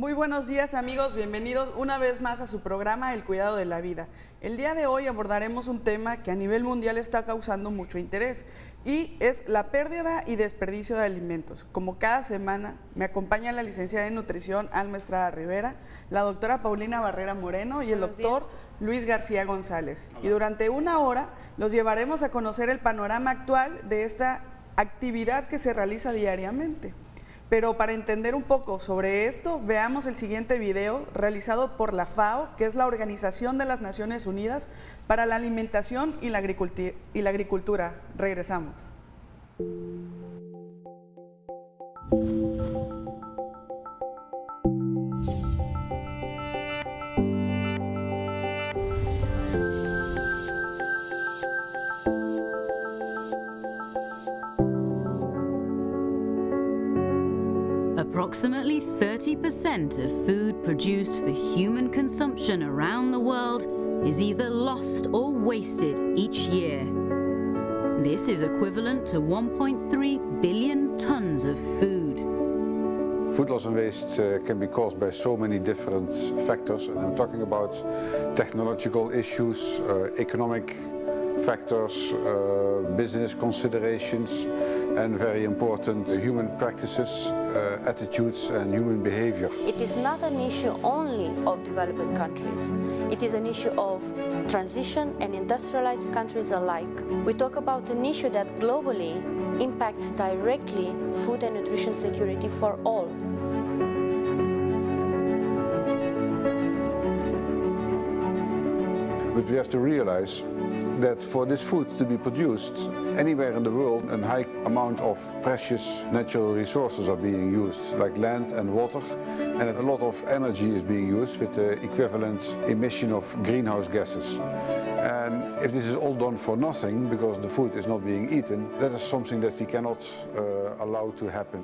Muy buenos días amigos, bienvenidos una vez más a su programa El Cuidado de la Vida. El día de hoy abordaremos un tema que a nivel mundial está causando mucho interés y es la pérdida y desperdicio de alimentos. Como cada semana me acompaña la licenciada en nutrición Alma Estrada Rivera, la doctora Paulina Barrera Moreno y el doctor Luis García González. Y durante una hora los llevaremos a conocer el panorama actual de esta actividad que se realiza diariamente. Pero para entender un poco sobre esto, veamos el siguiente video realizado por la FAO, que es la Organización de las Naciones Unidas para la Alimentación y la Agricultura. Regresamos. Approximately 30% of food produced for human consumption around the world is either lost or wasted each year. This is equivalent to 1.3 billion tons of food. Food loss and waste can be caused by so many different factors, and I'm talking about technological issues, economic factors, business considerations, and very important human practices, attitudes and human behavior. It is not an issue only of developing countries. It is an issue of transition and industrialized countries alike. We talk about an issue that globally impacts directly food and nutrition security for all. But we have to realize that for this food to be produced anywhere in the world, a high amount of precious natural resources are being used, like land and water, and a lot of energy is being used with the equivalent emission of greenhouse gases. And if this is all done for nothing, because the food is not being eaten, that is something that we cannot allow to happen.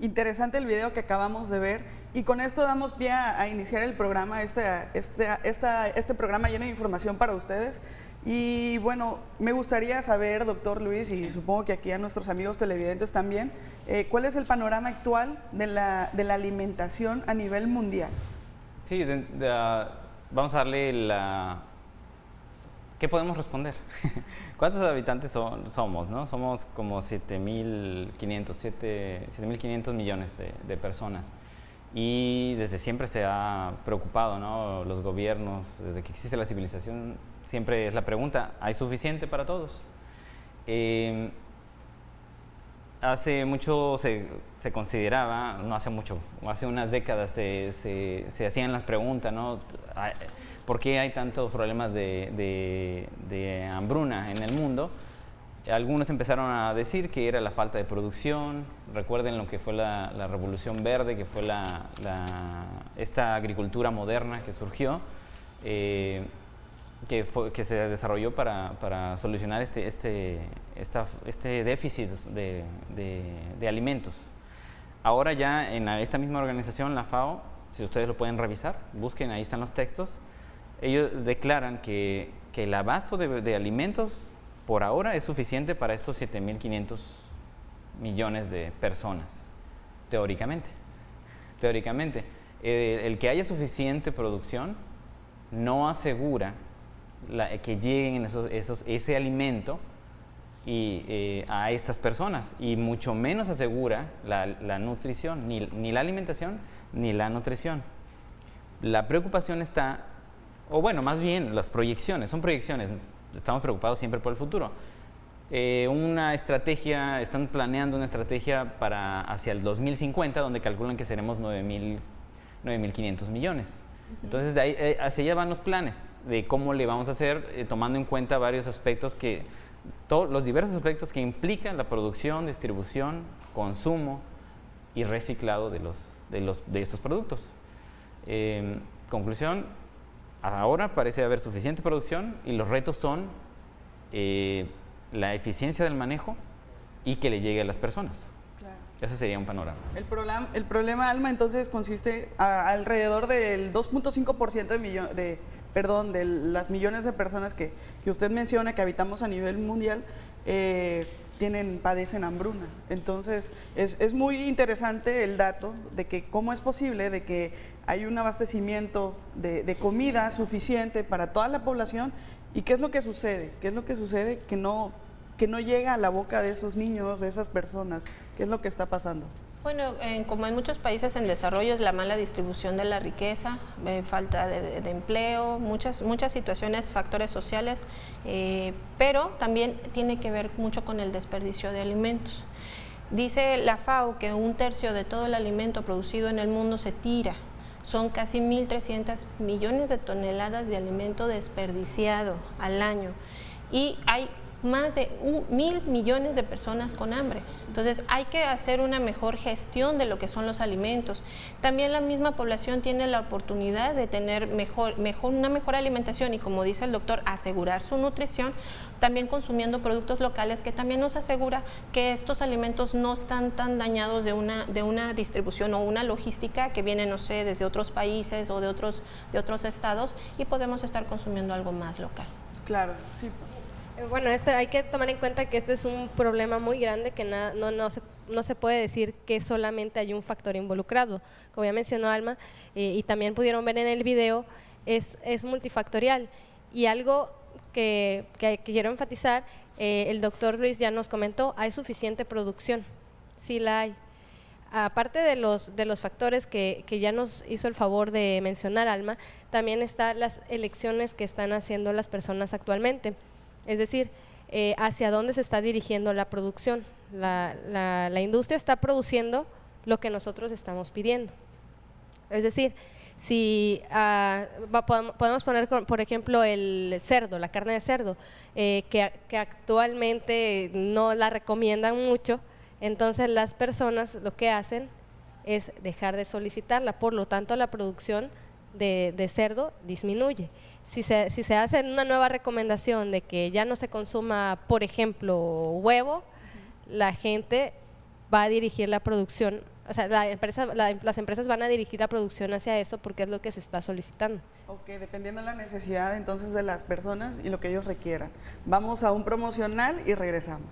Interesante el video que acabamos de ver y con esto damos pie a iniciar el programa, este programa lleno de información para ustedes. Y bueno, me gustaría saber, doctor Luis, y supongo que aquí a nuestros amigos televidentes también, ¿cuál es el panorama actual de la alimentación a nivel mundial? Sí, vamos a darle la... ¿Qué podemos responder? ¿Cuántos habitantes somos? ¿No? Somos como 7.500 millones de personas. Y desde siempre se ha preocupado, ¿no? Los gobiernos, desde que existe la civilización, siempre es la pregunta, ¿hay suficiente para todos? Hace mucho se consideraba, no hace mucho, hace unas décadas se hacían las preguntas, ¿no? ¿Por qué hay tantos problemas de hambruna en el mundo? Algunos empezaron a decir que era la falta de producción. Recuerden lo que fue la Revolución Verde, que fue esta agricultura moderna que surgió, que se desarrolló para solucionar este déficit de alimentos. Ahora ya en esta misma organización, la FAO, si ustedes lo pueden revisar, busquen, ahí están los textos. Ellos declaran que el abasto de alimentos por ahora es suficiente para estos 7.500 millones de personas, teóricamente. Teóricamente, el que haya suficiente producción no asegura que lleguen ese alimento a estas personas, y mucho menos asegura la nutrición, ni la alimentación ni la nutrición. La preocupación está, o bueno, más bien las proyecciones, son proyecciones, estamos preocupados siempre por el futuro. Están planeando una estrategia hacia el 2050, donde calculan que seremos 9.500 millones. Entonces, hacia allá van los planes de cómo le vamos a hacer, tomando en cuenta varios aspectos los diversos aspectos que implican la producción, distribución, consumo y reciclado de estos productos. Conclusión, ahora parece haber suficiente producción y los retos son la eficiencia del manejo y que le llegue a las personas. Claro. Ese sería un panorama. El problema, Alma, entonces consiste alrededor del 2.5% de las millones de personas que usted menciona que habitamos a nivel mundial, padecen hambruna. Entonces, es muy interesante el dato de que cómo es posible de que hay un abastecimiento de comida suficiente para toda la población. ¿Y qué es lo que sucede? ¿Qué es lo que sucede? Que no llega a la boca de esos niños, de esas personas. ¿Qué es lo que está pasando? Bueno, como en muchos países en desarrollo es la mala distribución de la riqueza, falta de empleo, muchas situaciones, factores sociales, pero también tiene que ver mucho con el desperdicio de alimentos. Dice la FAO que 1/3 de todo el alimento producido en el mundo se tira. Son casi 1.300 millones de toneladas de alimento desperdiciado al año y hay más de 1.000 millones de personas con hambre. Entonces hay que hacer una mejor gestión de lo que son los alimentos. También la misma población tiene la oportunidad de tener una mejor alimentación y, como dice el doctor, asegurar su nutrición, también consumiendo productos locales, que también nos asegura que estos alimentos no están tan dañados de una distribución o una logística que viene, no sé, desde otros países o de otros estados, y podemos estar consumiendo algo más local. Claro, sí. Bueno, hay que tomar en cuenta que este es un problema muy grande, que no se puede decir que solamente hay un factor involucrado. Como ya mencionó Alma, y también pudieron ver en el video, es multifactorial. Y algo que quiero enfatizar, el doctor Luis ya nos comentó, hay suficiente producción, sí la hay. Aparte de los factores que ya nos hizo el favor de mencionar Alma, también están las elecciones que están haciendo las personas actualmente. Es decir, hacia dónde se está dirigiendo la producción. La industria está produciendo lo que nosotros estamos pidiendo. Es decir, si podemos poner, por ejemplo, el cerdo, la carne de cerdo, que actualmente no la recomiendan mucho, entonces las personas lo que hacen es dejar de solicitarla, por lo tanto la producción de cerdo disminuye. Si se hace una nueva recomendación de que ya no se consuma, por ejemplo, huevo, la gente va a dirigir la producción, o sea, las empresas van a dirigir la producción hacia eso porque es lo que se está solicitando. Ok, dependiendo de la necesidad entonces de las personas y lo que ellos requieran. Vamos a un promocional y regresamos.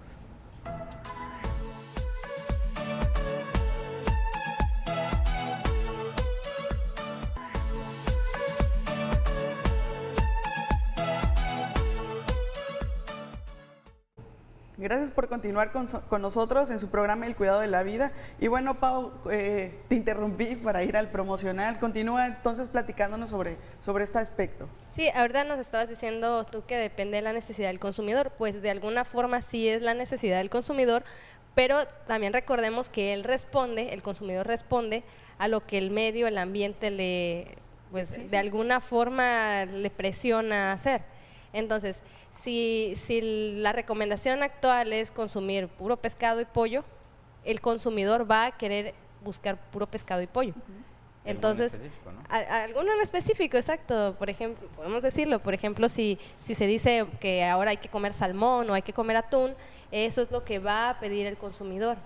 Gracias por continuar con nosotros en su programa El Cuidado de la Vida. Y bueno, Pau, te interrumpí para ir al promocional. Continúa entonces platicándonos sobre este aspecto. Sí, ahorita nos estabas diciendo tú que depende de la necesidad del consumidor. Pues de alguna forma sí es la necesidad del consumidor, pero también recordemos que el consumidor responde a lo que el medio, el ambiente de alguna forma le presiona a hacer. Entonces, si la recomendación actual es consumir puro pescado y pollo, el consumidor va a querer buscar puro pescado y pollo. Entonces, específico, ¿no? Alguno en específico, exacto. Por ejemplo, podemos decirlo, por ejemplo, si se dice que ahora hay que comer salmón o hay que comer atún, eso es lo que va a pedir el consumidor.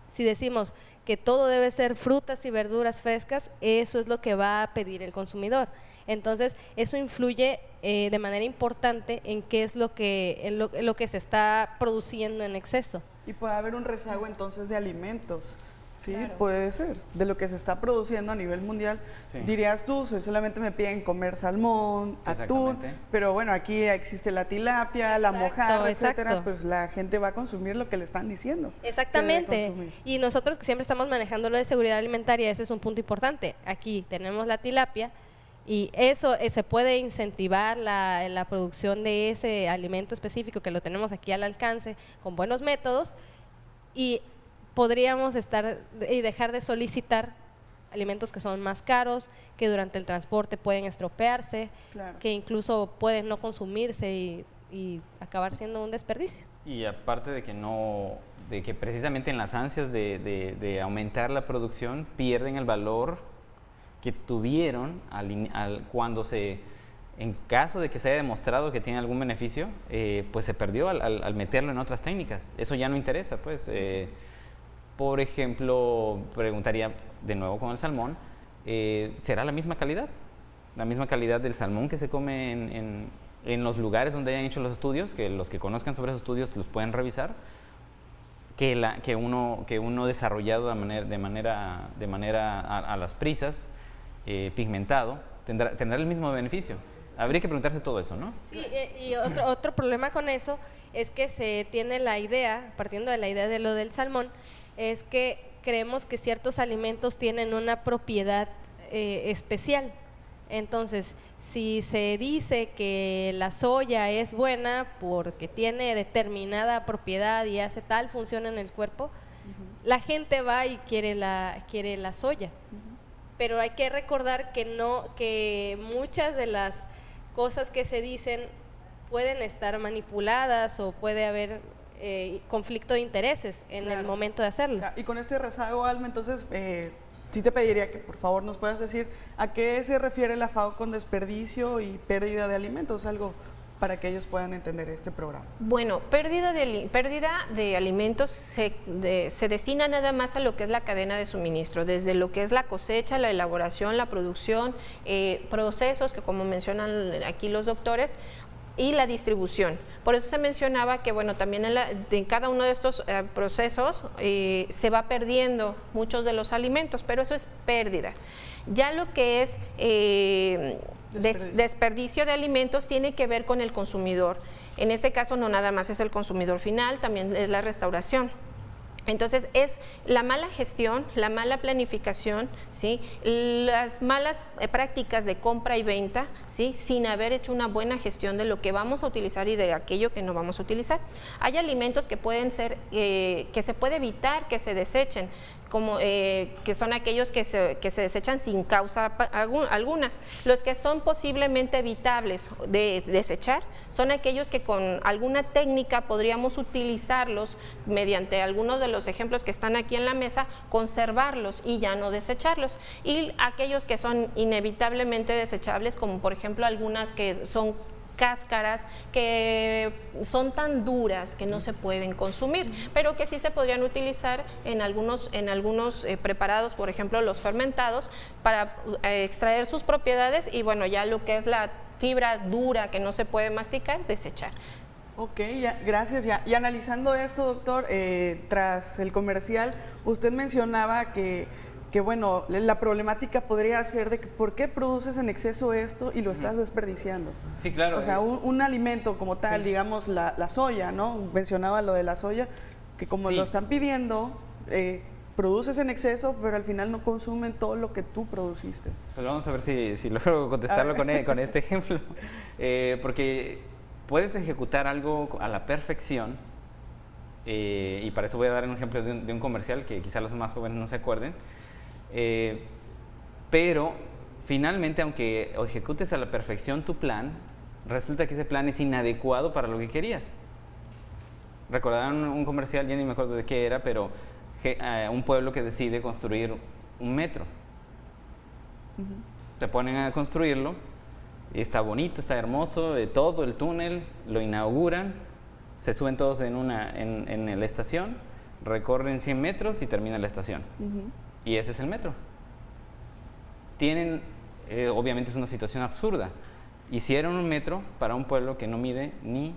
Si decimos que todo debe ser frutas y verduras frescas, eso es lo que va a pedir el consumidor. Entonces, eso influye de manera importante en qué es lo que se está produciendo en exceso. Y puede haber un rezago entonces de alimentos. Sí, claro. Puede ser, de lo que se está produciendo a nivel mundial. Sí. Dirías tú, solamente me piden comer salmón, atún, pero bueno, aquí existe la tilapia, exacto, la mojarra, etcétera, pues la gente va a consumir lo que le están diciendo. Exactamente, y nosotros que siempre estamos manejando lo de seguridad alimentaria, ese es un punto importante. Aquí tenemos la tilapia y eso se puede incentivar la producción de ese alimento específico que lo tenemos aquí al alcance con buenos métodos, y podríamos dejar de solicitar alimentos que son más caros, que durante el transporte pueden estropearse, claro, que incluso pueden no consumirse y acabar siendo un desperdicio. Y aparte de que precisamente en las ansias de aumentar la producción pierden el valor que tuvieron cuando en caso de que se haya demostrado que tiene algún beneficio, pues se perdió al meterlo en otras técnicas. Eso ya no interesa, pues. Por ejemplo, preguntaría de nuevo con el salmón, ¿será la misma calidad? La misma calidad del salmón que se come en los lugares donde hayan hecho los estudios, que los que conozcan sobre esos estudios los pueden revisar, que uno desarrollado de manera a las prisas, pigmentado, tendrá el mismo beneficio. Habría que preguntarse todo eso, ¿no? Sí, y otro problema con eso es que se tiene la idea, partiendo de la idea de lo del salmón, es que creemos que ciertos alimentos tienen una propiedad especial. Entonces, si se dice que la soya es buena porque tiene determinada propiedad y hace tal función en el cuerpo, la gente va y quiere la soya. Pero hay que recordar que muchas de las cosas que se dicen pueden estar manipuladas o puede haber conflicto de intereses en el momento de hacerlo. Y con este rezago, Alma, entonces sí te pediría que por favor nos puedas decir a qué se refiere la FAO con desperdicio y pérdida de alimentos, algo para que ellos puedan entender este programa. Bueno, pérdida de alimentos se destina nada más a lo que es la cadena de suministro, desde lo que es la cosecha, la elaboración, la producción, procesos que como mencionan aquí los doctores, y la distribución. Por eso se mencionaba que, bueno, también en cada uno de estos procesos se va perdiendo muchos de los alimentos, pero eso es pérdida. Ya lo que es desperdicio de alimentos tiene que ver con el consumidor. En este caso no nada más es el consumidor final, también es la restauración. Entonces es la mala gestión, la mala planificación, ¿sí? Las malas prácticas de compra y venta, ¿sí? Sin haber hecho una buena gestión de lo que vamos a utilizar y de aquello que no vamos a utilizar. Hay alimentos que pueden ser, que se puede evitar que se desechen, como que son aquellos que se desechan sin causa alguna. Los que son posiblemente evitables de desechar son aquellos que con alguna técnica podríamos utilizarlos mediante algunos de los ejemplos que están aquí en la mesa, conservarlos y ya no desecharlos. Y aquellos que son inevitablemente desechables, como por ejemplo algunas que son cáscaras que son tan duras que no se pueden consumir, pero que sí se podrían utilizar en algunos preparados, por ejemplo los fermentados, para extraer sus propiedades y bueno, ya lo que es la fibra dura que no se puede masticar, desechar. Ok, gracias. Y analizando esto, doctor, tras el comercial, usted mencionaba que bueno, la problemática podría ser de que ¿por qué produces en exceso esto y lo estás desperdiciando? Sí, claro. O sea, un alimento como tal, sí, digamos la soya, ¿no? Mencionaba lo de la soya, que como lo están pidiendo, produces en exceso, pero al final no consumen todo lo que tú produciste. Pues vamos a ver si logro contestarlo con este ejemplo, porque puedes ejecutar algo a la perfección, y para eso voy a dar un ejemplo de un comercial que quizá los más jóvenes no se acuerden, pero finalmente, aunque ejecutes a la perfección tu plan, resulta que ese plan es inadecuado para lo que querías. Recordarán un comercial, ya ni me acuerdo de qué era, pero un pueblo que decide construir un metro. Se ponen a construirlo, está bonito, está hermoso, todo el túnel, lo inauguran, se suben todos en la estación, recorren 100 metros y termina la estación. Y ese es el metro. Obviamente es una situación absurda. Hicieron un metro para un pueblo que no mide ni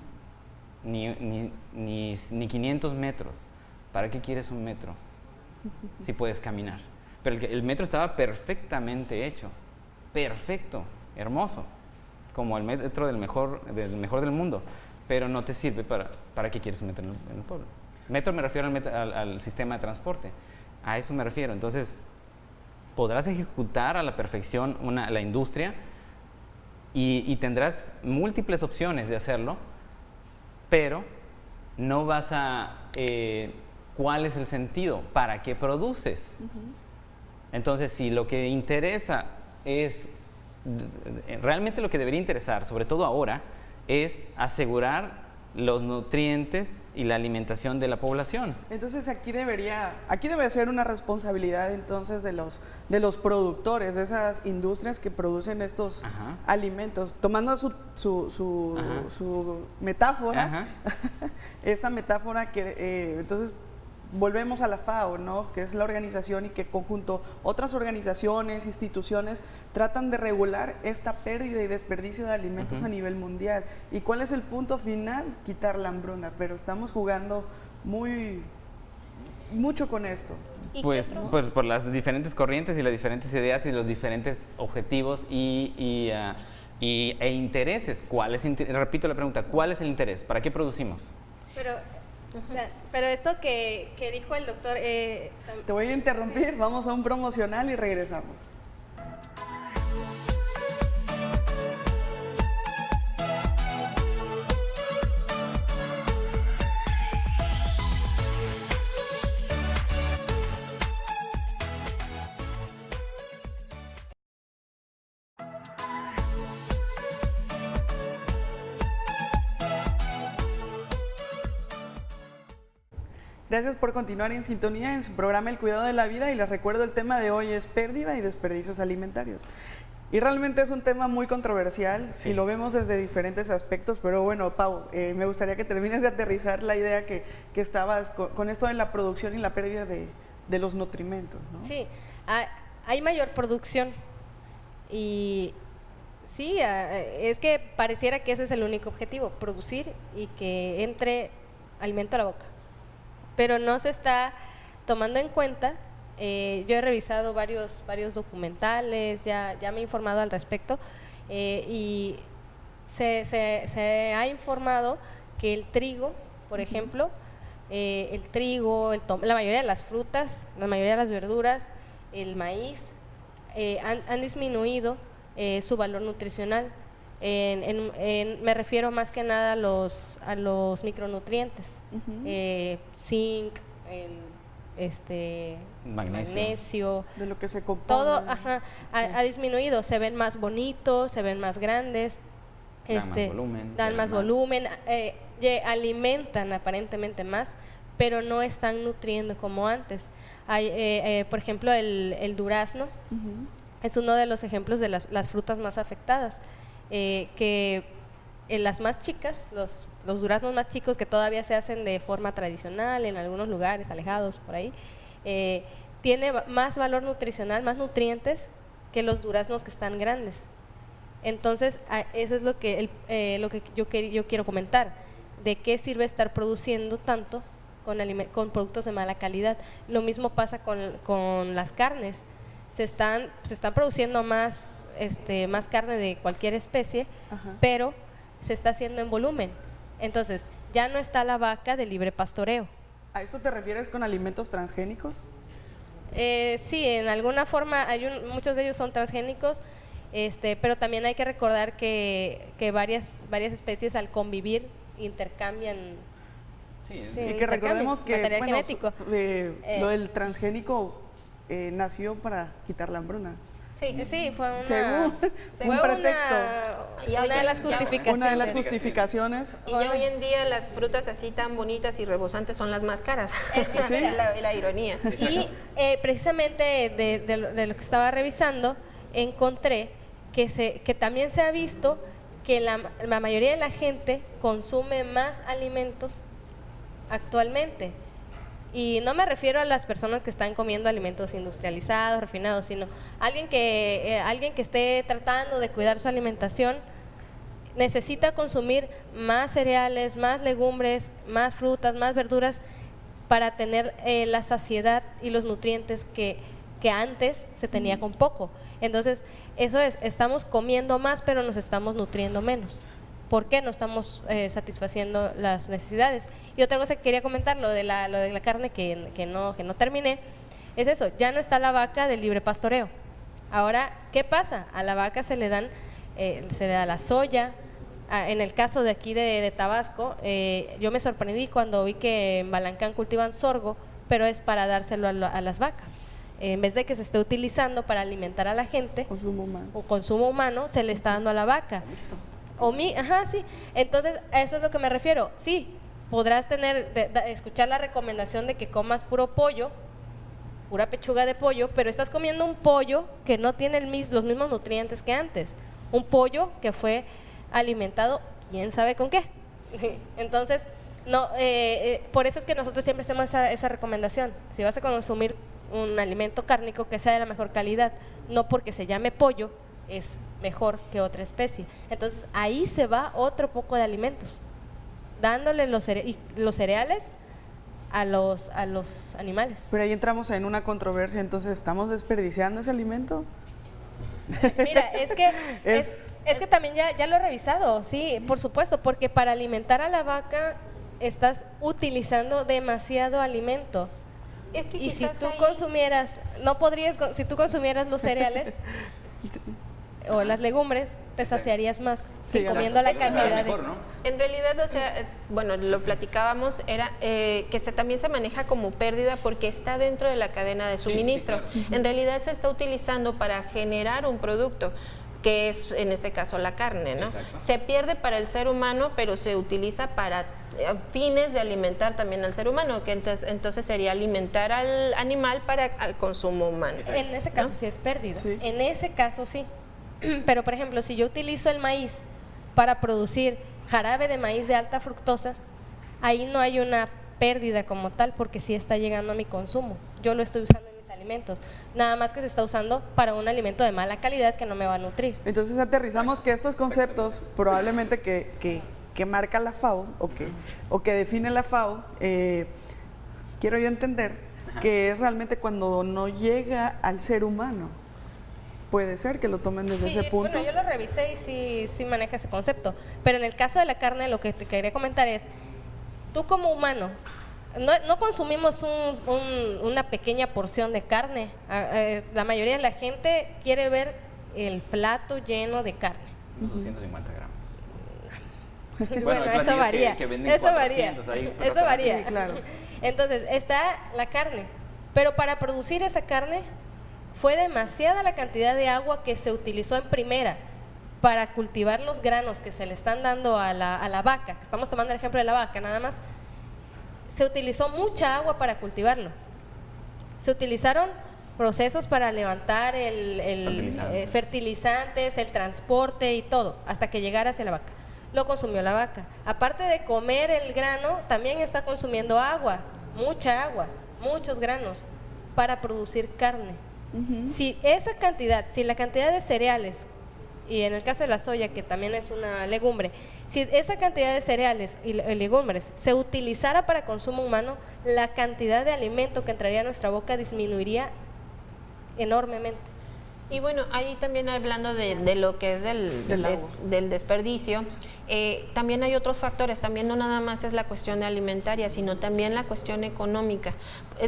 500 metros. ¿Para qué quieres un metro si puedes caminar? Pero el metro estaba perfectamente hecho, perfecto, hermoso, como el metro del mejor del mundo, pero no te sirve para qué quieres un metro en el pueblo. Metro me refiero al sistema de transporte. A eso me refiero. Entonces, podrás ejecutar a la perfección la industria y tendrás múltiples opciones de hacerlo, pero no vas a... ¿cuál es el sentido? ¿Para qué produces? Entonces, si lo que interesa es... realmente lo que debería interesar, sobre todo ahora, es asegurar los nutrientes y la alimentación de la población. Entonces aquí debe ser una responsabilidad entonces de los productores, de esas industrias que producen estos alimentos. Tomando su metáfora, esta metáfora que entonces volvemos a la FAO, ¿no? Que es la organización y que conjunto otras organizaciones, instituciones tratan de regular esta pérdida y desperdicio de alimentos a nivel mundial. ¿Y cuál es el punto final? Quitar la hambruna, pero estamos jugando muy mucho con esto? ¿Y Pues qué otros? por las diferentes corrientes y las diferentes ideas y los diferentes objetivos e intereses. Repito la pregunta, ¿cuál es el interés? ¿Para qué producimos? Pero esto que dijo el doctor, Te voy a interrumpir, vamos a un promocional y regresamos. Gracias por continuar en sintonía en su programa El Cuidado de la Vida y les recuerdo el tema de hoy es pérdida y desperdicios alimentarios. Y realmente es un tema muy controversial, Sí. si lo vemos desde diferentes aspectos, pero bueno, Pau, me gustaría que termines de aterrizar la idea que estabas con esto de la producción y la pérdida de los nutrimentos, ¿no? sí, hay mayor producción y sí, es que pareciera que ese es el único objetivo, producir y que entre alimento a la boca. Pero no se está tomando en cuenta, yo he revisado varios documentales, ya me he informado al respecto y se ha informado que el trigo, por ejemplo, el trigo, la mayoría de las frutas, la mayoría de las verduras, el maíz, han disminuido su valor nutricional. Me refiero más que nada a los micronutrientes, zinc, magnesio, De lo que se compone. todo ha disminuido, se ven más bonitos, se ven más grandes, dan más volumen, alimentan aparentemente más, pero no están nutriendo como antes. Hay, por ejemplo, el durazno es uno de los ejemplos de las frutas más afectadas. Que en las más chicas, los duraznos más chicos que todavía se hacen de forma tradicional en algunos lugares alejados por ahí, tiene más valor nutricional, más nutrientes que los duraznos que están grandes. Entonces, eso es lo que yo quiero comentar, de qué sirve estar produciendo tanto con productos de mala calidad. Lo mismo pasa con las carnes. Se están produciendo más carne de cualquier especie, pero se está haciendo en volumen. Entonces, ya no está la vaca de libre pastoreo. ¿A esto te refieres con alimentos transgénicos? Sí, en alguna forma muchos de ellos son transgénicos, pero también hay que recordar que varias especies al convivir intercambian. Sí, Y que recordemos que material genético. Lo del transgénico nació para quitar la hambruna. Sí, fue Según un pretexto. una de las justificaciones. Una de las justificaciones. Y ya hoy en día las frutas así tan bonitas y rebosantes son las más caras. ¿Sí? la ironía. Y precisamente de lo que estaba revisando, encontré que también se ha visto que la mayoría de la gente consume más alimentos actualmente. Y no me refiero a las personas que están comiendo alimentos industrializados, refinados, sino alguien que esté tratando de cuidar su alimentación necesita consumir más cereales, más legumbres, más frutas, más verduras para tener la saciedad y los nutrientes que antes se tenía con poco. Entonces, eso estamos comiendo más, pero nos estamos nutriendo menos. ¿Por qué no estamos satisfaciendo las necesidades? Y otra cosa que quería comentar, lo de la carne que no terminé, es eso, ya no está la vaca de libre pastoreo. Ahora, ¿qué pasa? A la vaca se le da la soya. En el caso de aquí de Tabasco, yo me sorprendí cuando vi que en Balancán cultivan sorgo, pero es para dárselo a las vacas. En vez de que se esté utilizando para alimentar a la gente, consumo humano, se le está dando a la vaca. Sí. Entonces, a eso es lo que me refiero. Sí, podrás escuchar la recomendación de que comas puro pollo, pura pechuga de pollo, pero estás comiendo un pollo que no tiene los mismos nutrientes que antes. Un pollo que fue alimentado, quién sabe con qué. Entonces, por eso es que nosotros siempre hacemos esa recomendación. Si vas a consumir un alimento cárnico, que sea de la mejor calidad, no porque se llame pollo es mejor que otra especie. Entonces ahí se va otro poco de alimentos, dándole los cereales a los animales. Pero ahí entramos en una controversia, entonces, ¿estamos desperdiciando ese alimento? Mira, es que también ya lo he revisado, sí, por supuesto, porque para alimentar a la vaca estás utilizando demasiado alimento. Es que Y si quizás tú ahí- consumieras, no podrías, si tú consumieras los cereales o las legumbres, te saciarías más Sí, que comiendo la Sabe cantidad mejor, de... ¿no? En realidad, o sea, bueno, lo platicábamos, era que también se maneja como pérdida porque está dentro de la cadena de suministro. sí, En realidad se está utilizando para generar un producto, que es en este caso la carne, ¿no? Exacto. Se pierde para el ser humano, pero se utiliza para fines de alimentar también al ser humano, que entonces sería alimentar al animal para el consumo humano. En ese caso sí es pérdida, Sí. en ese caso sí. Pero por ejemplo, si yo utilizo el maíz para producir jarabe de maíz de alta fructosa, ahí no hay una pérdida como tal porque sí está llegando a mi consumo. Yo lo estoy usando en mis alimentos, nada más que se está usando para un alimento de mala calidad que no me va a nutrir. Entonces aterrizamos que estos conceptos probablemente que marca la FAO o que define la FAO, quiero yo entender que es realmente cuando no llega al ser humano. Puede ser que lo tomen desde Sí, ese punto. bueno, yo lo revisé y sí maneja ese concepto, pero en el caso de la carne lo que te quería comentar es, tú como humano, no consumimos una pequeña porción de carne. La mayoría de la gente quiere ver el plato lleno de carne. 250 gramos. Bueno, hay eso platillos varía. que venden Eso varía. 400 ahí, Eso varía. Sí, claro. Entonces, está la carne, pero para producir esa carne fue demasiada la cantidad de agua que se utilizó en primera para cultivar los granos que se le están dando a la vaca. Estamos tomando el ejemplo de la vaca, nada más. Se utilizó mucha agua para cultivarlo. Se utilizaron procesos para levantar fertilizantes, el transporte y todo, hasta que llegara hacia la vaca. Lo consumió la vaca. Aparte de comer el grano, también está consumiendo agua, mucha agua, muchos granos, para producir carne. Si esa cantidad, si la cantidad de cereales, y en el caso de la soya, que también es una legumbre, si esa cantidad de cereales y legumbres se utilizara para consumo humano, la cantidad de alimento que entraría a nuestra boca disminuiría enormemente. Y bueno, ahí también hablando de lo que es del desperdicio, también hay otros factores, también no nada más es la cuestión alimentaria, sino también la cuestión económica.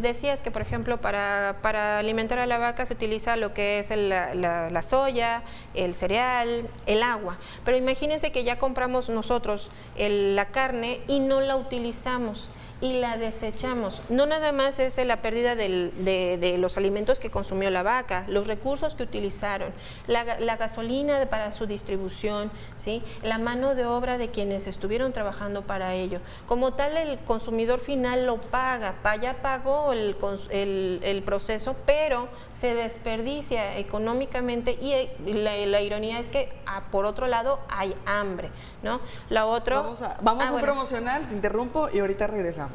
Decías que, por ejemplo, para alimentar a la vaca se utiliza lo que es la soya, el cereal, el agua, pero imagínense que ya compramos nosotros la carne y no la utilizamos y la desechamos. No nada más es la pérdida de los alimentos que consumió la vaca, los recursos que utilizaron, la gasolina para su distribución, ¿sí? La mano de obra de quienes estuvieron trabajando para ello. Como tal, el consumidor final lo paga, ya pagó el proceso, pero se desperdicia económicamente y la ironía es que por otro lado hay hambre, ¿no? La otra... Vamos a un bueno. promocional, te interrumpo y ahorita regresamos.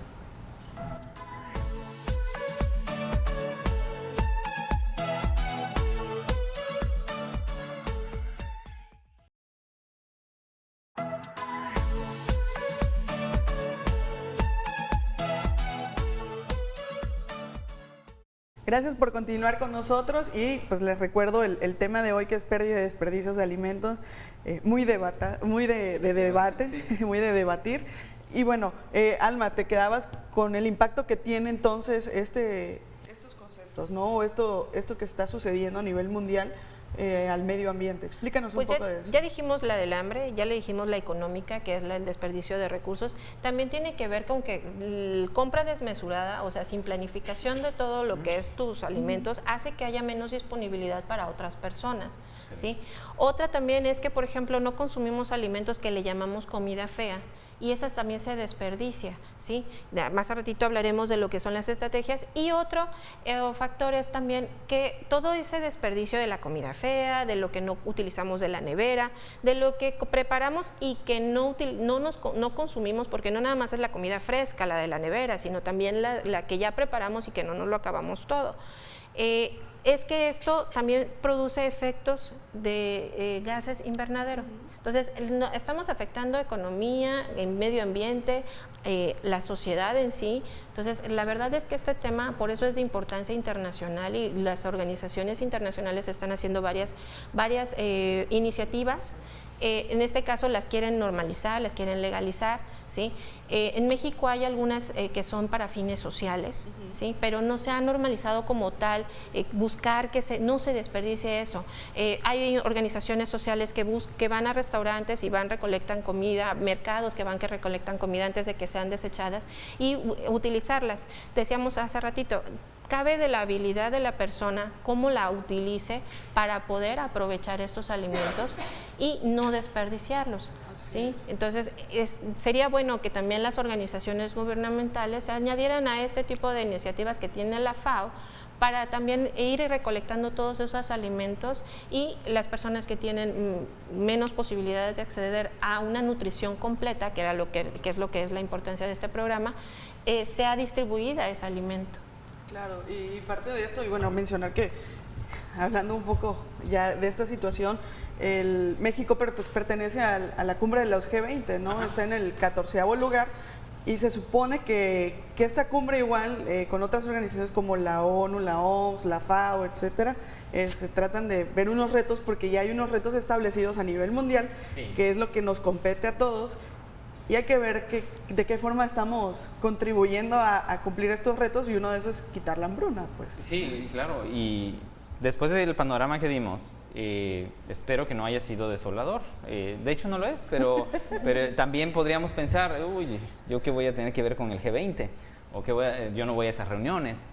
Gracias por continuar con nosotros y pues les recuerdo el tema de hoy que es pérdida y desperdicios de alimentos, muy de debate, Sí. muy de debatir. Y bueno, Alma, te quedabas con el impacto que tiene entonces estos conceptos, ¿no? O esto que está sucediendo a nivel mundial al medio ambiente. Explícanos un Pues poco de eso. ya dijimos la del hambre, ya le dijimos la económica, que es el desperdicio de recursos. También tiene que ver con que compra desmesurada, o sea, sin planificación de todo lo que es tus alimentos, hace que haya menos disponibilidad para otras personas, ¿sí? Otra también es que, por ejemplo, no consumimos alimentos que le llamamos comida fea, y esas también se desperdicia, ¿sí? Más a ratito hablaremos de lo que son las estrategias. Y otro factor es también que todo ese desperdicio de la comida fea, de lo que no utilizamos de la nevera, de lo que preparamos y que no consumimos, porque no nada más es la comida fresca, la de la nevera, sino también la que ya preparamos y que no nos lo acabamos todo. es que esto también produce efectos de gases invernadero. Entonces, estamos afectando economía, el medio ambiente, la sociedad en sí. Entonces, la verdad es que este tema, por eso es de importancia internacional, y las organizaciones internacionales están haciendo varias iniciativas. En este caso las quieren normalizar, las quieren legalizar, ¿sí? En México hay algunas que son para fines sociales, ¿sí? Pero no se ha normalizado como tal, buscar que no se desperdicie eso. Hay organizaciones sociales que van a restaurantes y recolectan comida, mercados que recolectan comida antes de que sean desechadas y utilizarlas. Decíamos hace ratito, cabe de la habilidad de la persona cómo la utilice para poder aprovechar estos alimentos y no desperdiciarlos, ¿sí? Entonces, sería bueno que también las organizaciones gubernamentales se añadieran a este tipo de iniciativas que tiene la FAO para también ir recolectando todos esos alimentos, y las personas que tienen menos posibilidades de acceder a una nutrición completa, que es lo que es la importancia de este programa, sea distribuida ese alimento. Claro, y parte de esto, y bueno, mencionar que, hablando un poco ya de esta situación, México pues pertenece a la cumbre de los G20, ¿no? Está en el 14º lugar, y se supone que esta cumbre igual, con otras organizaciones como la ONU, la OMS, la FAO, etcétera, se tratan de ver unos retos, porque ya hay unos retos establecidos a nivel mundial, sí, que es lo que nos compete a todos. Y hay que ver de qué forma estamos contribuyendo a cumplir estos retos, y uno de esos es quitar la hambruna, pues. Sí, claro, y después del panorama que dimos, espero que no haya sido desolador. De hecho no lo es, pero también podríamos pensar, uy, ¿yo qué voy a tener que ver con el G20? O yo no voy a esas reuniones.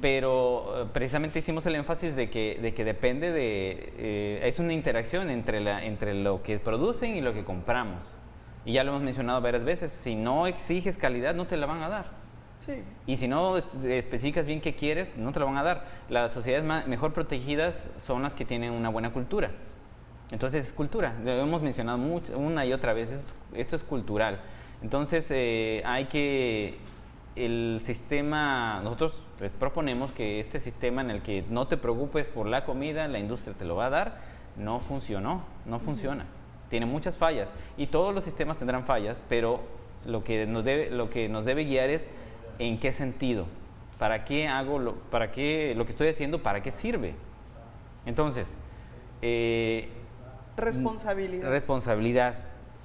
Pero precisamente hicimos el énfasis de que depende es una interacción entre lo que producen y lo que compramos. Y ya lo hemos mencionado varias veces, si no exiges calidad, no te la van a dar. Sí. Y si no especificas bien qué quieres, no te la van a dar. Las sociedades mejor protegidas son las que tienen una buena cultura. Entonces es cultura, lo hemos mencionado una y otra vez, esto es cultural. Entonces el sistema, nosotros les proponemos que este sistema en el que no te preocupes por la comida, la industria te lo va a dar, no funciona. Tiene muchas fallas, y todos los sistemas tendrán fallas, pero lo que nos debe guiar es en qué sentido, para qué lo que estoy haciendo, para qué sirve. Entonces, responsabilidad.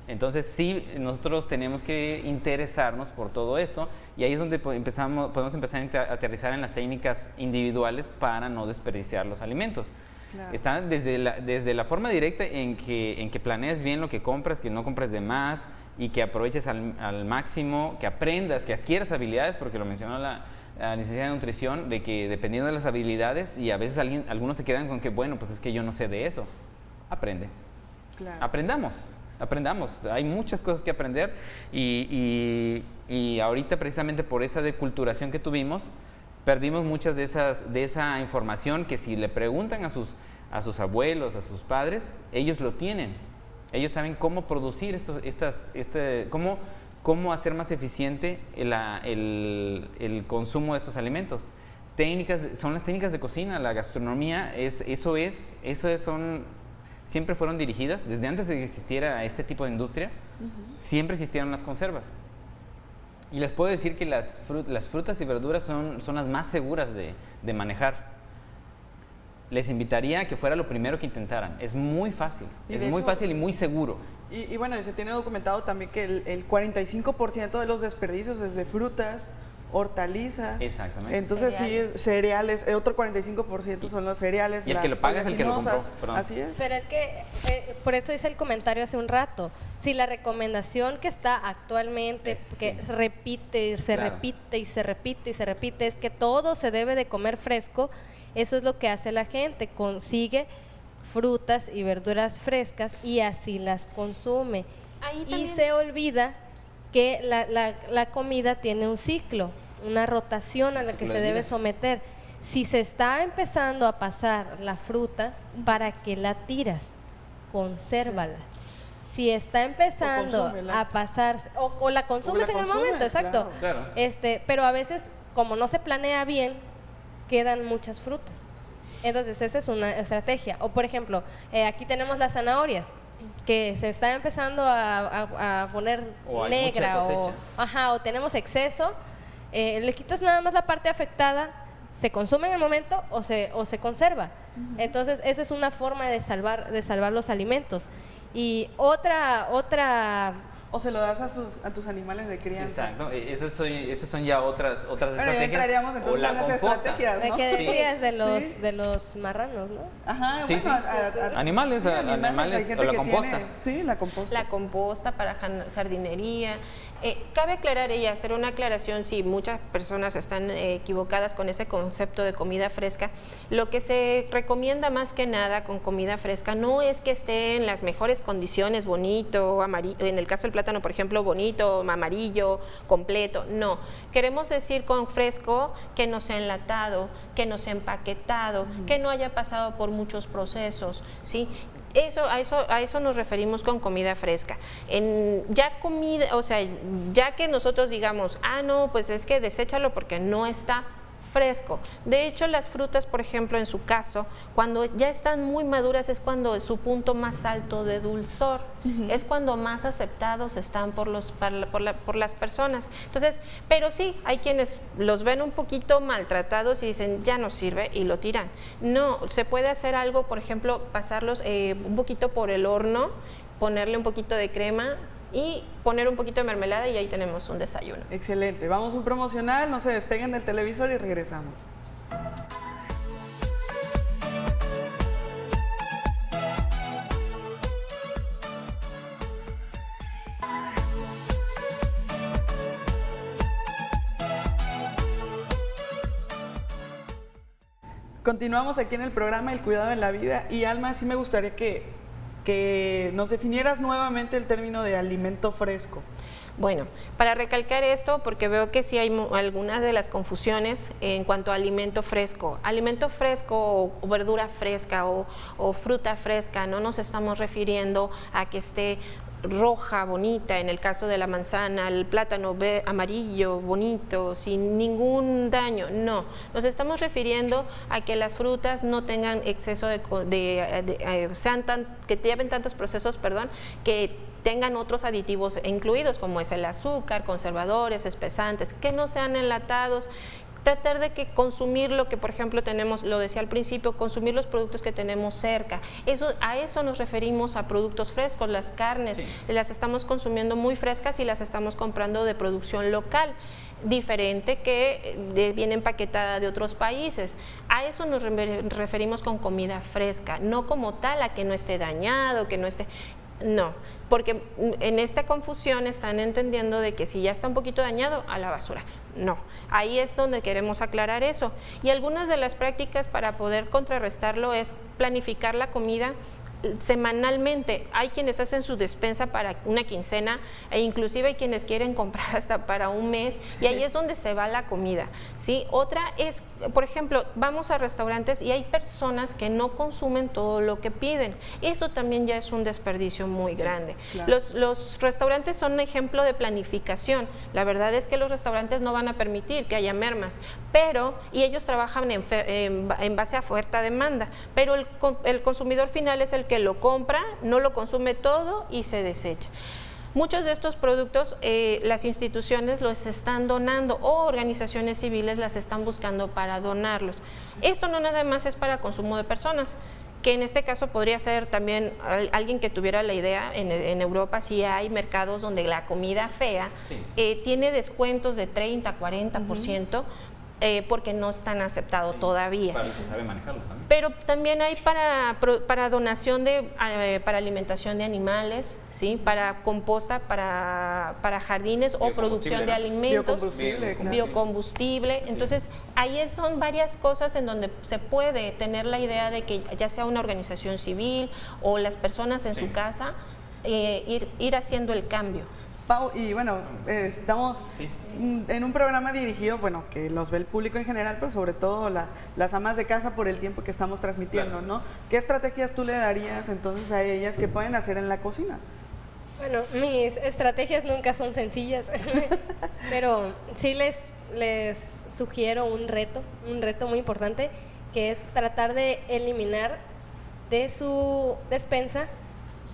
Entonces sí, nosotros tenemos que interesarnos por todo esto, y ahí es donde podemos empezar a aterrizar en las técnicas individuales para no desperdiciar los alimentos. Claro. Está desde la forma directa en que planees bien lo que compras, que no compres de más y que aproveches al máximo, que aprendas, que adquieras habilidades, porque lo mencionó la licenciada de nutrición, de que dependiendo de las habilidades, y a veces algunos se quedan con que, bueno, pues es que yo no sé de eso. Aprende. Claro. Aprendamos. Hay muchas cosas que aprender, y ahorita precisamente por esa deculturación que tuvimos, perdimos muchas de esa información que si le preguntan a sus abuelos, a sus padres, ellos lo tienen. Ellos saben cómo producir cómo hacer más eficiente el consumo de estos alimentos. Son las técnicas de cocina, la gastronomía, siempre fueron dirigidas, desde antes de que existiera este tipo de industria, siempre existieron las conservas. Y les puedo decir que las frutas y verduras son las más seguras de manejar. Les invitaría a que fuera lo primero que intentaran. Es muy fácil, muy fácil y muy seguro. Y bueno, se tiene documentado también que el 45% de los desperdicios es de frutas, hortalizas. Exactamente. Entonces cereales, otro 45% son los cereales. Y el que lo paga es el que lo compró. Perdón. Así es. Pero es que, por eso hice el comentario hace un rato, si la recomendación que está actualmente, que se repite, es que todo se debe de comer fresco, eso es lo que hace la gente, consigue frutas y verduras frescas y así las consume. Y se olvida que la comida tiene un ciclo, una rotación a la que se debe someter. Si se está empezando a pasar la fruta, ¿para qué la tiras? Consérvala. Si está empezando a pasarse, o la consumes en el momento, exacto. Claro. Pero a veces, como no se planea bien, quedan muchas frutas. Entonces, esa es una estrategia. O, por ejemplo, aquí tenemos las zanahorias, que se está empezando a poner O hay negra, mucha o, cosecha. o tenemos exceso, le quitas nada más la parte afectada, se consume en el momento o se conserva. Entonces, esa es una forma de salvar los alimentos. Y otra O se lo das a tus animales de crianza. Exacto, esas son ya otras Bueno, ya estrategias. entraríamos O entonces la en las composta. estrategias, de ¿no? que Sí. decías Sí. de los marranos, ¿no? Ajá, Sí, bueno, sí. Animales, animales, hay gente o la que composta. tiene- sí, la composta. La composta para jardinería. Cabe aclarar y hacer una aclaración si muchas personas están equivocadas con ese concepto de comida fresca. Lo que se recomienda más que nada con comida fresca no es que esté en las mejores condiciones, bonito, amarillo, en el caso del plátano, por ejemplo, bonito, amarillo, completo. No, queremos decir con fresco que no sea enlatado, que no sea empaquetado, que no haya pasado por muchos procesos, ¿sí? A eso nos referimos con comida fresca. Ya comida, o sea, ya que nosotros digamos, no, pues es que deséchalo porque no está fresco. De hecho, las frutas, por ejemplo, en su caso, cuando ya están muy maduras es cuando es su punto más alto de dulzor, es cuando más aceptados están por las personas. Entonces, pero sí, hay quienes los ven un poquito maltratados y dicen, ya no sirve, y lo tiran. No, se puede hacer algo, por ejemplo, pasarlos un poquito por el horno, ponerle un poquito de crema y poner un poquito de mermelada y ahí tenemos un desayuno. Excelente. Vamos a un promocional, no se despeguen del televisor y regresamos. Continuamos aquí en el programa El Cuidado en la Vida y Alma, sí me gustaría que nos definieras nuevamente el término de alimento fresco. Bueno, para recalcar esto, porque veo que sí hay algunas de las confusiones en cuanto a alimento fresco. Alimento fresco o verdura fresca o fruta fresca, no nos estamos refiriendo a que esté roja, bonita, en el caso de la manzana, el plátano amarillo, bonito, sin ningún daño, no. Nos estamos refiriendo a que las frutas no tengan exceso que lleven tantos procesos, que tengan otros aditivos incluidos, como es el azúcar, conservadores, espesantes, que no sean enlatados. Tratar de que consumir lo que, por ejemplo, tenemos, lo decía al principio, consumir los productos que tenemos cerca. A eso nos referimos a productos frescos. Las carnes las estamos consumiendo muy frescas y las estamos comprando de producción local, diferente que viene empaquetada de otros países. A eso nos referimos con comida fresca, no como tal a que no esté dañado, que no esté... No, porque en esta confusión están entendiendo de que si ya está un poquito dañado, a la basura. No, ahí es donde queremos aclarar eso. Y algunas de las prácticas para poder contrarrestarlo es planificar la comida semanalmente. Hay quienes hacen su despensa para una quincena e inclusive hay quienes quieren comprar hasta para un mes y ahí es donde se va la comida, ¿sí? Otra es, por ejemplo, vamos a restaurantes y hay personas que no consumen todo lo que piden. Eso también ya es un desperdicio muy grande. Claro. Los restaurantes son un ejemplo de planificación. La verdad es que los restaurantes no van a permitir que haya mermas, y ellos trabajan en base a oferta-demanda, pero el consumidor final es el que lo compra, no lo consume todo y se desecha. Muchos de estos productos las instituciones los están donando o organizaciones civiles las están buscando para donarlos. Esto no nada más es para consumo de personas, que en este caso podría ser también alguien que tuviera la idea. En Europa sí hay mercados donde la comida fea tiene descuentos de 30, 40%, porque no están aceptados todavía. Para el que sabe manejarlo también. Pero también hay para donación para alimentación de animales, ¿sí? Para composta, para jardines o producción de alimentos. Biocombustible, claro. Biocombustible. Entonces, ahí son varias cosas en donde se puede tener la idea de que ya sea una organización civil o las personas en su casa, ir haciendo el cambio. Pau, y bueno, estamos en un programa dirigido, bueno, que los ve el público en general, pero sobre todo las amas de casa por el tiempo que estamos transmitiendo, Claro. ¿no? ¿Qué estrategias tú le darías entonces a ellas que pueden hacer en la cocina? Bueno, mis estrategias nunca son sencillas, pero sí les sugiero un reto muy importante, que es tratar de eliminar de su despensa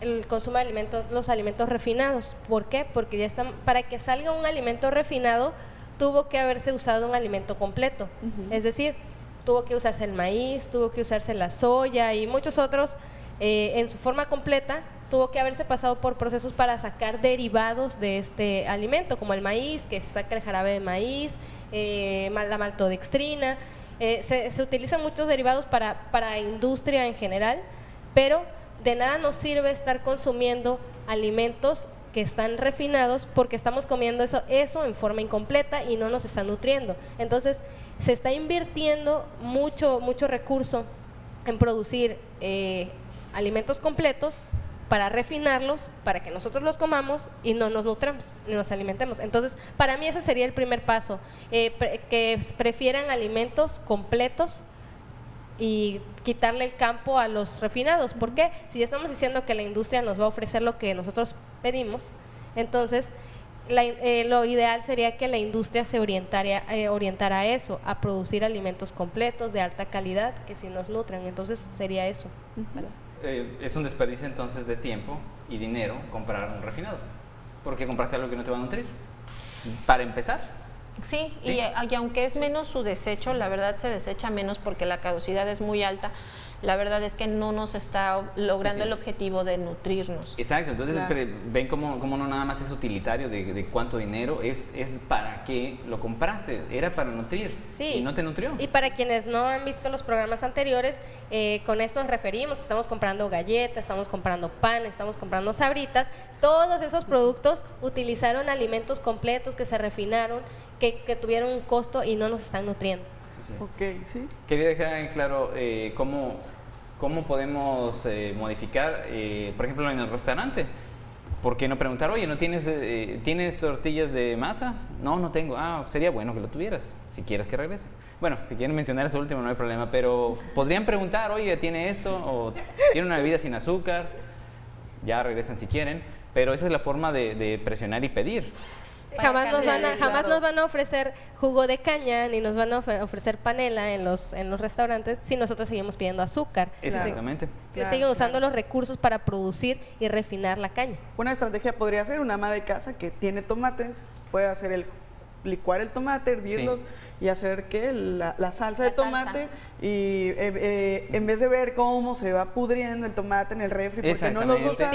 el consumo de alimentos, los alimentos refinados. ¿Por qué? Porque ya están, para que salga un alimento refinado, tuvo que haberse usado un alimento completo. Es decir, tuvo que usarse el maíz, tuvo que usarse la soya y muchos otros en su forma completa. Tuvo que haberse pasado por procesos para sacar derivados de este alimento, como el maíz, que se saca el jarabe de maíz, la maltodextrina. Se utilizan muchos derivados para industria en general, pero de nada nos sirve estar consumiendo alimentos que están refinados porque estamos comiendo eso en forma incompleta y no nos está nutriendo. Entonces, se está invirtiendo mucho recurso en producir alimentos completos para refinarlos, para que nosotros los comamos y no nos nutramos, ni nos alimentemos. Entonces, para mí ese sería el primer paso, que prefieran alimentos completos y quitarle el campo a los refinados. ¿Por qué? Si ya estamos diciendo que la industria nos va a ofrecer lo que nosotros pedimos, entonces lo ideal sería que la industria se orientara a eso, a producir alimentos completos, de alta calidad, que sí nos nutran. Entonces sería eso, ¿verdad? Es un desperdicio entonces de tiempo y dinero comprar un refinado, porque compraste algo que no te va a nutrir, para empezar. Sí, y aunque es menos su desecho, la verdad se desecha menos porque la caducidad es muy alta. La verdad es que no nos está logrando el objetivo de nutrirnos. Exacto, entonces ven cómo no nada más es utilitario de cuánto dinero, es para qué lo compraste, era para nutrir y no te nutrió. Y para quienes no han visto los programas anteriores, con esto nos referimos, estamos comprando galletas, estamos comprando pan, estamos comprando sabritas, todos esos productos utilizaron alimentos completos que se refinaron, que tuvieron un costo y no nos están nutriendo. Sí. Ok, sí. Quería dejar en claro cómo podemos modificar, por ejemplo, en el restaurante. ¿Por qué no preguntar, oye, ¿no tienes tortillas de masa? No tengo. Sería bueno que lo tuvieras, si quieres que regrese. Bueno, si quieren mencionar eso último no hay problema, pero podrían preguntar, oye, ¿tiene esto? O ¿tiene una bebida sin azúcar? Ya regresan si quieren, pero esa es la forma de presionar y pedir. Jamás nos van a ofrecer jugo de caña ni nos van a ofrecer panela en los restaurantes si nosotros seguimos pidiendo azúcar. Exactamente. Si siguen usando los recursos para producir y refinar la caña. Una estrategia podría ser una ama de casa que tiene tomates, puede hacer licuar el tomate, hervirlos y hacer que la salsa de tomate y en vez de ver cómo se va pudriendo el tomate en el refri porque no los usa,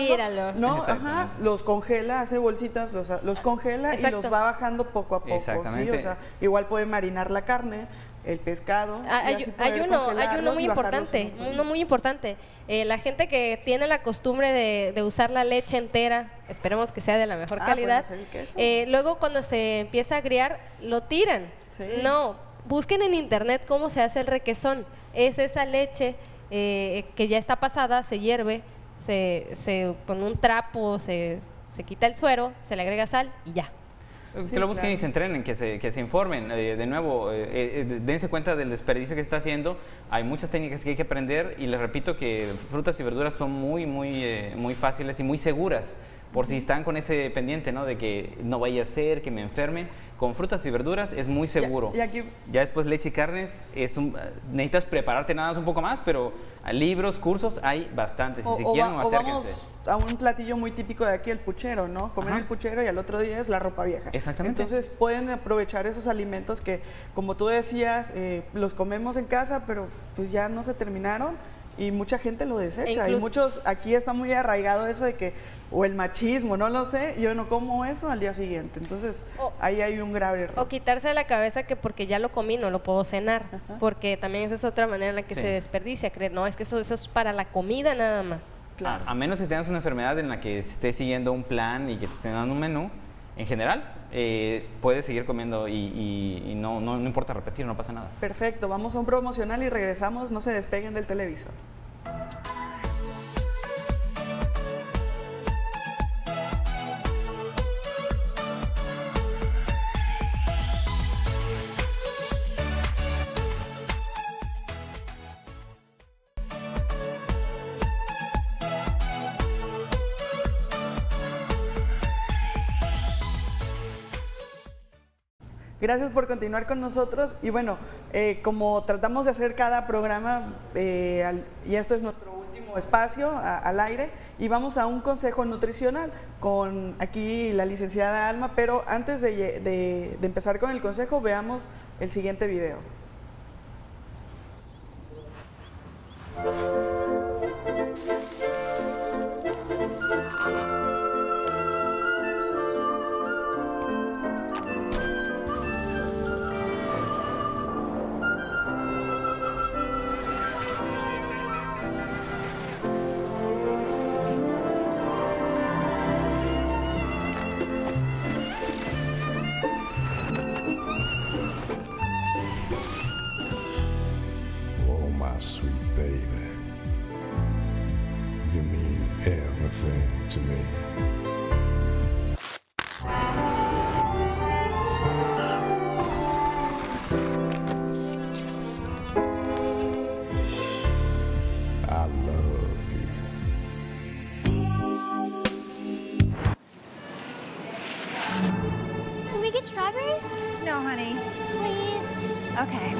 los congela, hace bolsitas, los congela y los va bajando poco a poco. Exactamente. ¿Sí? O sea, igual puede marinar la carne, el pescado. Hay uno muy importante, la gente que tiene la costumbre de usar la leche entera, esperemos que sea de la mejor calidad, luego cuando se empieza a agriar lo tiran. Sí. No, busquen en internet cómo se hace el requesón. Es esa leche que ya está pasada, se hierve, se con un trapo se quita el suero, se le agrega sal y ya. Que lo busquen y se entrenen, que se informen. De nuevo, dense cuenta del desperdicio que está haciendo. Hay muchas técnicas que hay que aprender y les repito que frutas y verduras son muy fáciles y muy seguras. Por si están con ese pendiente, ¿no? De que no vaya a ser, que me enferme. Con frutas y verduras es muy seguro. Ya después leche y carnes, necesitas prepararte nada más un poco más, pero libros, cursos, hay bastantes. Si quieren, acérquense. Vamos a un platillo muy típico de aquí, el puchero, ¿no? Comer el puchero y al otro día es la ropa vieja. Exactamente. Entonces pueden aprovechar esos alimentos que, como tú decías, los comemos en casa, pero pues ya no se terminaron. Y mucha gente lo desecha. Y muchos, aquí está muy arraigado eso de que, o el machismo, no lo sé, yo no como eso al día siguiente. Entonces, ahí hay un grave error. O quitarse de la cabeza que porque ya lo comí no lo puedo cenar. Porque también esa es otra manera en la que se desperdicia, creer, no, es que eso es para la comida nada más. Claro. A menos que tengas una enfermedad en la que estés siguiendo un plan y que te estén dando un menú, en general, puedes seguir comiendo y no importa repetir, no pasa nada. Perfecto, vamos a un promocional y regresamos, no se despeguen del televisor. Gracias por continuar con nosotros. Y bueno, como tratamos de hacer cada programa, y este es nuestro último espacio al aire, y vamos a un consejo nutricional con aquí la licenciada Alma, pero antes de empezar con el consejo, veamos el siguiente video. Oh, my sweet baby, you mean everything to me. I love you. Can we get strawberries? No, honey. Please. Okay.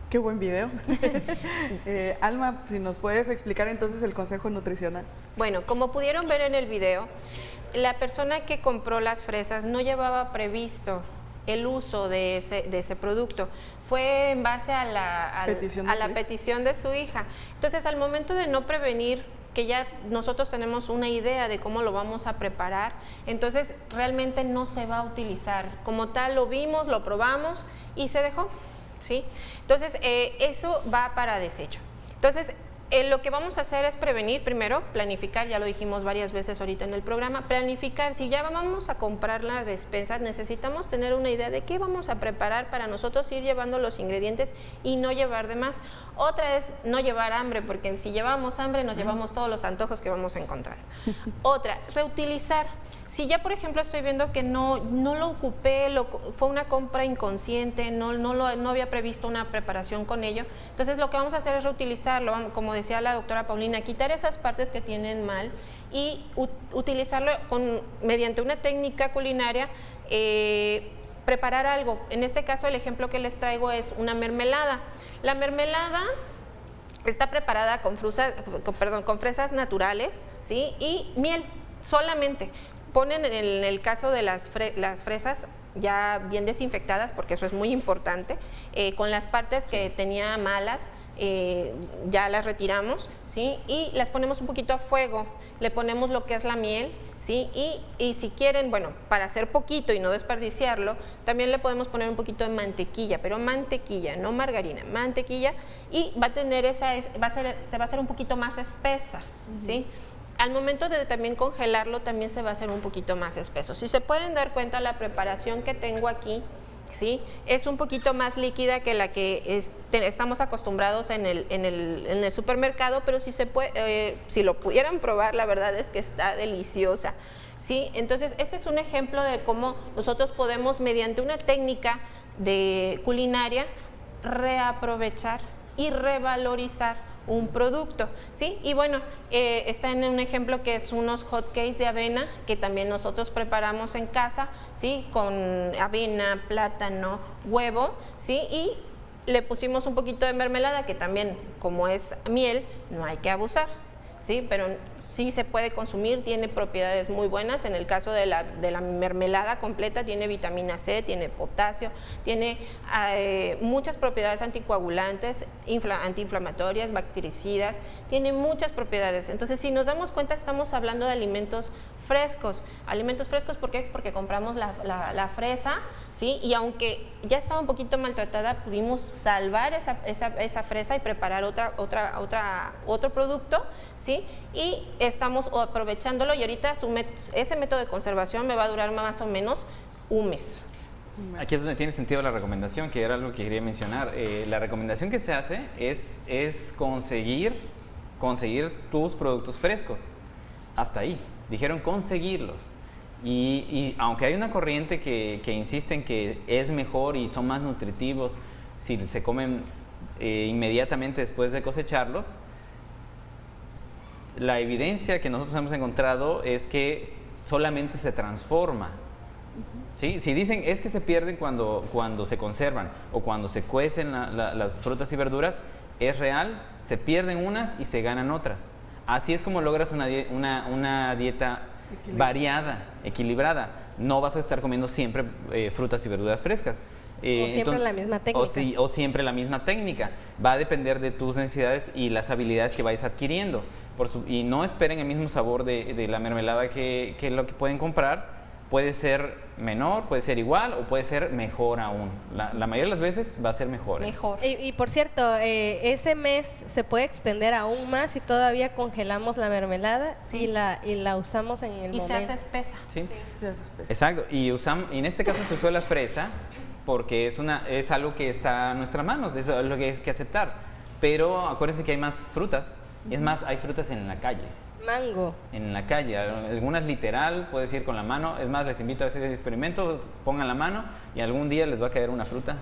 Qué buen video. Alma, si nos puedes explicar entonces el consejo nutricional. Bueno, como pudieron ver en el video, la persona que compró las fresas no llevaba previsto el uso de ese producto. Fue en base a la petición de su hija. Entonces, al momento de no prevenir, que ya nosotros tenemos una idea de cómo lo vamos a preparar, entonces realmente no se va a utilizar. Como tal, lo vimos, lo probamos y se dejó, ¿sí? Entonces, eso va para desecho. Entonces, lo que vamos a hacer es prevenir primero, planificar, ya lo dijimos varias veces ahorita en el programa, planificar. Si ya vamos a comprar la despensa, necesitamos tener una idea de qué vamos a preparar para nosotros ir llevando los ingredientes y no llevar de más. Otra es no llevar hambre, porque si llevamos hambre nos llevamos todos los antojos que vamos a encontrar. Otra, reutilizar. Si ya, por ejemplo, estoy viendo que no lo ocupé, fue una compra inconsciente, no había previsto una preparación con ello, entonces lo que vamos a hacer es reutilizarlo, como decía la doctora Paulina, quitar esas partes que tienen mal y utilizarlo mediante una técnica culinaria, preparar algo. En este caso, el ejemplo que les traigo es una mermelada. La mermelada está preparada con fresas naturales, ¿sí? Y miel, solamente. Ponen en el caso de las fresas ya bien desinfectadas, porque eso es muy importante, con las partes que tenía malas, ya las retiramos, ¿sí? Y las ponemos un poquito a fuego, le ponemos lo que es la miel, ¿sí? Y si quieren, bueno, para hacer poquito y no desperdiciarlo, también le podemos poner un poquito de mantequilla, pero mantequilla, no margarina, mantequilla, y va a tener se va a hacer un poquito más espesa, ¿sí? Al momento de también congelarlo, también se va a hacer un poquito más espeso. Si se pueden dar cuenta, la preparación que tengo aquí, ¿sí? Es un poquito más líquida que la que estamos acostumbrados en el supermercado, pero si lo pudieran probar, la verdad es que está deliciosa, ¿sí? Entonces, este es un ejemplo de cómo nosotros podemos, mediante una técnica de culinaria, reaprovechar y revalorizar un producto, ¿sí? Y bueno, está en un ejemplo que es unos hot cakes de avena que también nosotros preparamos en casa, ¿sí? Con avena, plátano, huevo, ¿sí? Y le pusimos un poquito de mermelada, que también, como es miel, no hay que abusar, ¿sí? Pero sí se puede consumir, tiene propiedades muy buenas. En el caso de la mermelada completa tiene vitamina C, tiene potasio, tiene muchas propiedades anticoagulantes, antiinflamatorias, bactericidas, tiene muchas propiedades. Entonces, si nos damos cuenta, estamos hablando de alimentos frescos. Alimentos frescos, ¿por qué? Porque compramos la fresa, ¿sí? Y aunque ya estaba un poquito maltratada, pudimos salvar esa fresa y preparar otro producto, ¿sí? Y estamos aprovechándolo, y ahorita ese método de conservación me va a durar más o menos un mes. Aquí es donde tiene sentido la recomendación, que era algo que quería mencionar. La recomendación que se hace es conseguir tus productos frescos. Hasta ahí. Dijeron conseguirlos. Y aunque hay una corriente que insiste en que es mejor y son más nutritivos si se comen inmediatamente después de cosecharlos, la evidencia que nosotros hemos encontrado es que solamente se transforma. ¿Sí? Si dicen es que se pierden cuando se conservan o cuando se cuecen las frutas y verduras, es real, se pierden unas y se ganan otras. Así es como logras una dieta variada, equilibrada. No vas a estar comiendo siempre frutas y verduras frescas. O siempre la misma técnica. O siempre la misma técnica. Va a depender de tus necesidades y las habilidades que vais adquiriendo. Y no esperen el mismo sabor de la mermelada que lo que pueden comprar. Puede ser menor, puede ser igual o puede ser mejor aún. La mayoría de las veces va a ser mejor. Mejor. Y por cierto, ese mes se puede extender aún más si todavía congelamos la mermelada y la usamos en el momento. Y se hace espesa. ¿Sí? Se hace espesa. Exacto. Y en este caso se usó la fresa porque es algo que está a nuestras manos, eso es lo que hay que aceptar. Pero acuérdense que hay más frutas. Es más, hay frutas en la calle. Mango. En la calle, algunas literal, puedes ir con la mano. Es más, les invito a hacer el experimento, pongan la mano y algún día les va a caer una fruta.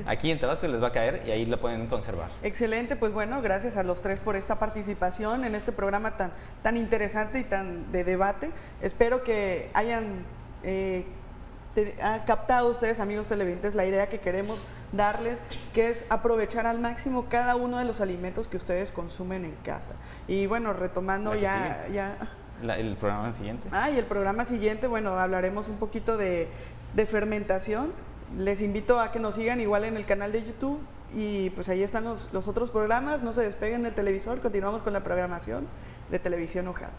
Aquí en Tabasco les va a caer y ahí la pueden conservar. Excelente, pues bueno, gracias a los tres por esta participación en este programa tan interesante y tan de debate. Espero que hayan captado ustedes, amigos televidentes, la idea que queremos darles, que es aprovechar al máximo cada uno de los alimentos que ustedes consumen en casa. Y bueno, retomando el programa siguiente. Y el programa siguiente, bueno, hablaremos un poquito de fermentación. Les invito a que nos sigan igual en el canal de YouTube y pues ahí están los otros programas. No se despeguen del televisor, continuamos con la programación de Televisión UJAT.